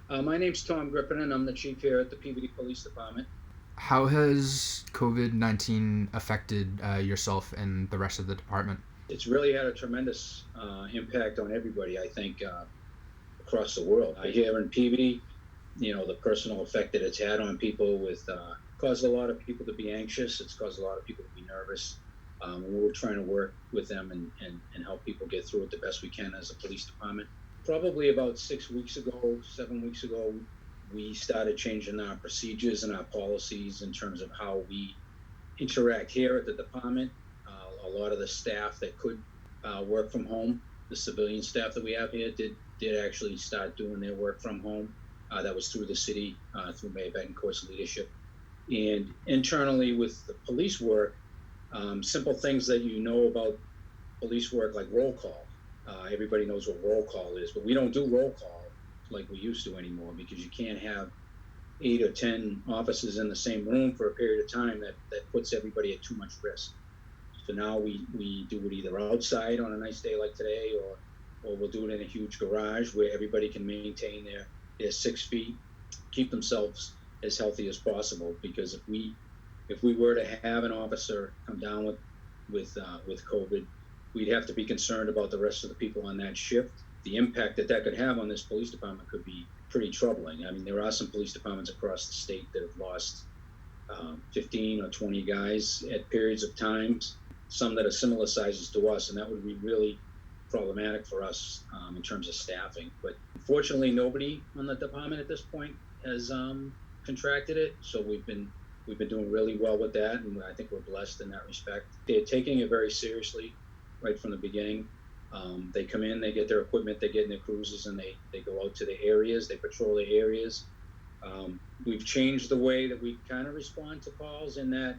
My name's Tom Griffin, and I'm the chief here at the Peabody Police Department. How has COVID-19 affected yourself and the rest of the department? It's really had a tremendous impact on everybody, I think, across the world. Here in Peabody, the personal effect that it's had on people caused a lot of people to be anxious. It's caused a lot of people to be nervous. We're trying to work with them and help people get through it the best we can as a police department. Probably about 7 weeks ago, we started changing our procedures and our policies in terms of how we interact here at the department. A lot of the staff that could work from home, the civilian staff that we have here, did actually start doing their work from home. That was through the city, through Mayor Betancourt's leadership. And internally with the police work, simple things that you know about police work, like roll call. Everybody knows what roll call is, but we don't do roll call like we used to anymore, because you can't have 8 or 10 officers in the same room for a period of time. That puts everybody at too much risk. So now we do it either outside on a nice day like today, or we'll do it in a huge garage where everybody can maintain their 6 feet, keep themselves as healthy as possible. Because if we were to have an officer come down with COVID, we'd have to be concerned about the rest of the people on that shift. The impact that could have on this police department could be pretty troubling. I mean, there are some police departments across the state that have lost 15 or 20 guys at periods of times, some that are similar sizes to us, and that would be really problematic for us in terms of staffing. But fortunately, nobody on the department at this point has contracted it, so we've been doing really well with that, and I think we're blessed in that respect. They're taking it very seriously right from the beginning. They come in, they get their equipment, they get in their cruisers, and they go out to the areas, they patrol the areas. We've changed the way that we kind of respond to calls, in that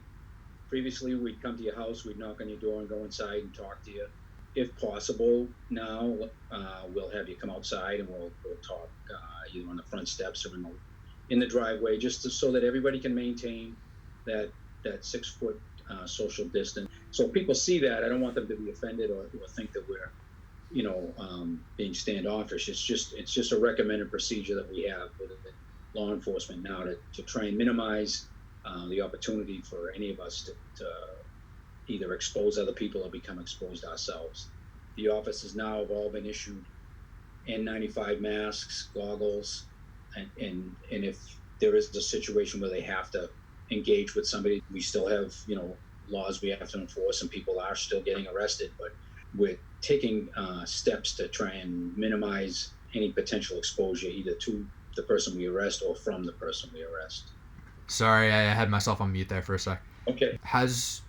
previously we'd come to your house, we'd knock on your door and go inside and talk to you. If possible, now we'll have you come outside and we'll talk either on the front steps or in the driveway, just so that everybody can maintain that 6 foot social distance. So if people see that, I don't want them to be offended or think that we're being standoffish. It's just a recommended procedure that we have with law enforcement now to try and minimize the opportunity for any of us to either expose other people or become exposed ourselves. The officers now have all been issued N95 masks, goggles, and if there is a situation where they have to engage with somebody, we still have laws we have to enforce, and people are still getting arrested, but we're taking steps to try and minimize any potential exposure, either to the person we arrest or from the person we arrest. Sorry, I had myself on mute there for a sec. Okay. Has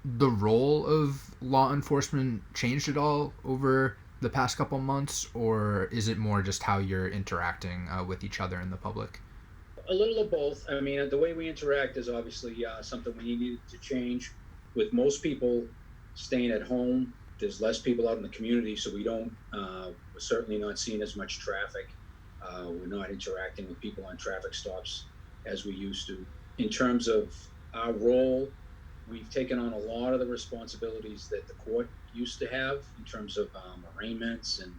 the role of law enforcement changed at all over the past couple months, or is it more just how you're interacting with each other in the public? A little of both. I mean, the way we interact is obviously something we needed to change. With most people staying at home, there's less people out in the community, so we're certainly not seeing as much traffic. We're not interacting with people on traffic stops as we used to. In terms of our role, we've taken on a lot of the responsibilities that the court used to have in terms of arraignments, and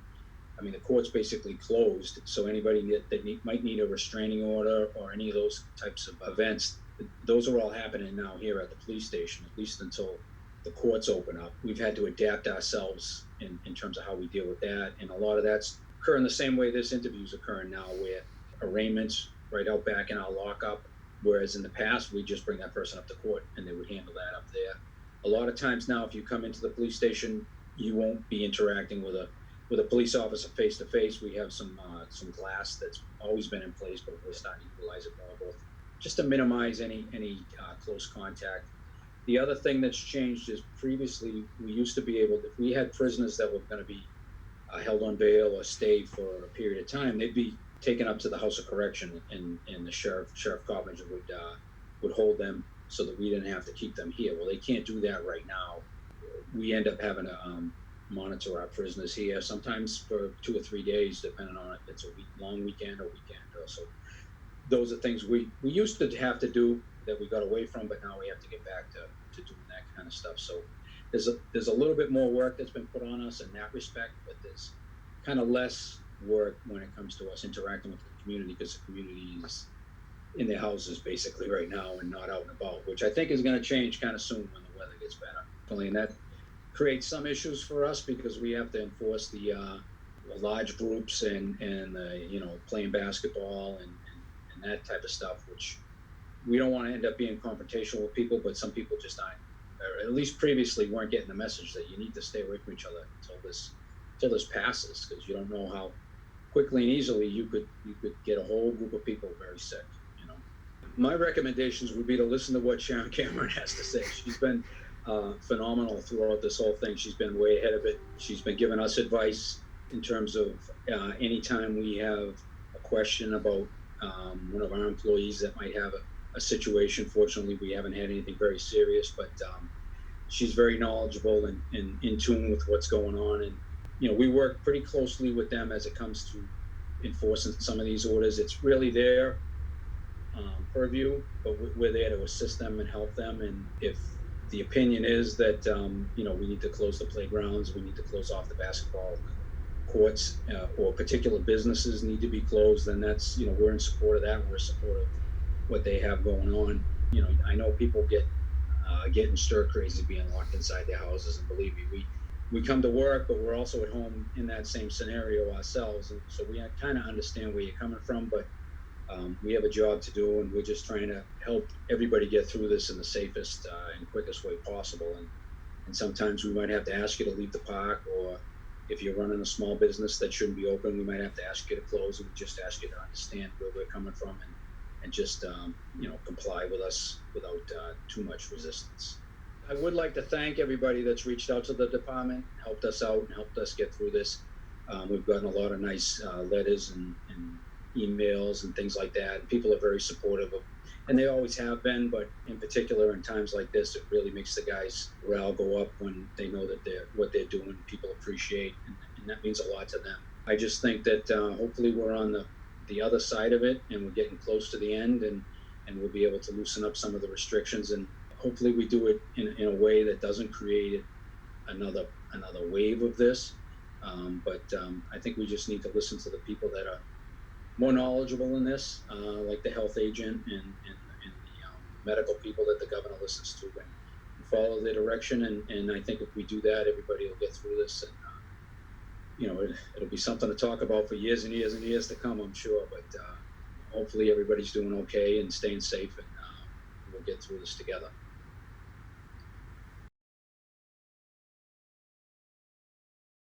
I mean, the court's basically closed, so anybody that might need a restraining order or any of those types of events, those are all happening now here at the police station, at least until the courts open up. We've had to adapt ourselves in terms of how we deal with that, and a lot of that's occurring the same way this interview's occurring now, where arraignments right out back in our lockup, whereas in the past, we'd just bring that person up to court and they would handle that up there. A lot of times now, if you come into the police station, you won't be interacting with a police officer face to face. We have some glass that's always been in place, but we're starting to utilize it more, both just to minimize any close contact. The other thing that's changed is previously we used to be able to, if we had prisoners that were going to be held on bail or stay for a period of time, they'd be taken up to the House of Correction, and the Sheriff Coppinger would hold them so that we didn't have to keep them here. Well, they can't do that right now. We end up having to monitor our prisoners here, sometimes for 2 or 3 days, depending on if it's a long weekend or weekend. So those are things we used to have to do that we got away from, but now we have to get back to doing that kind of stuff. So there's a little bit more work that's been put on us in that respect, but there's kind of less work when it comes to us interacting with the community, because the community is in their houses basically right now and not out and about, which I think is going to change kind of soon when the weather gets better. And that creates some issues for us because we have to enforce the large groups and playing basketball and that type of stuff, which we don't want to end up being confrontational with people, but some people just aren't, or at least previously weren't getting the message that you need to stay away from each other until this passes, because you don't know how quickly and easily you could get a whole group of people very sick. My recommendations would be to listen to what Sharon Cameron has to say. She's been phenomenal throughout this whole thing. She's been way ahead of it. She's been giving us advice in terms of anytime we have a question about one of our employees that might have a situation. Fortunately, we haven't had anything very serious, but she's very knowledgeable and in tune with what's going on. And, we work pretty closely with them as it comes to enforcing some of these orders. It's really their purview, but we're there to assist them and help them. And if the opinion is that, we need to close the playgrounds, we need to close off the basketball courts, or particular businesses need to be closed, then that's, we're in support of that, and we're in support of what they have going on. I know people getting stir crazy being locked inside their houses, and believe me, we come to work, but we're also at home in that same scenario ourselves, and so we kind of understand where you're coming from, but we have a job to do, and we're just trying to help everybody get through this in the safest and quickest way possible. And sometimes we might have to ask you to leave the park, or if you're running a small business that shouldn't be open, we might have to ask you to close, and we just ask you to understand where we're coming from and just comply with us without too much resistance. I would like to thank everybody that's reached out to the department, helped us out, and helped us get through this. We've gotten a lot of nice letters and emails and things like that. People are very supportive of, and they always have been, but in particular in times like this, it really makes the guys' morale go up when they know that what they're doing, people appreciate, and that means a lot to them. I just think that hopefully we're on the other side of it, and we're getting close to the end, and we'll be able to loosen up some of the restrictions, and hopefully we do it in a way that doesn't create another wave of this. But I think we just need to listen to the people that are more knowledgeable in this, like the health agent and the medical people that the governor listens to, and follow their direction. And I think if we do that, everybody will get through this, and it'll be something to talk about for years and years and years to come, I'm sure. But hopefully everybody's doing okay and staying safe, and we'll get through this together.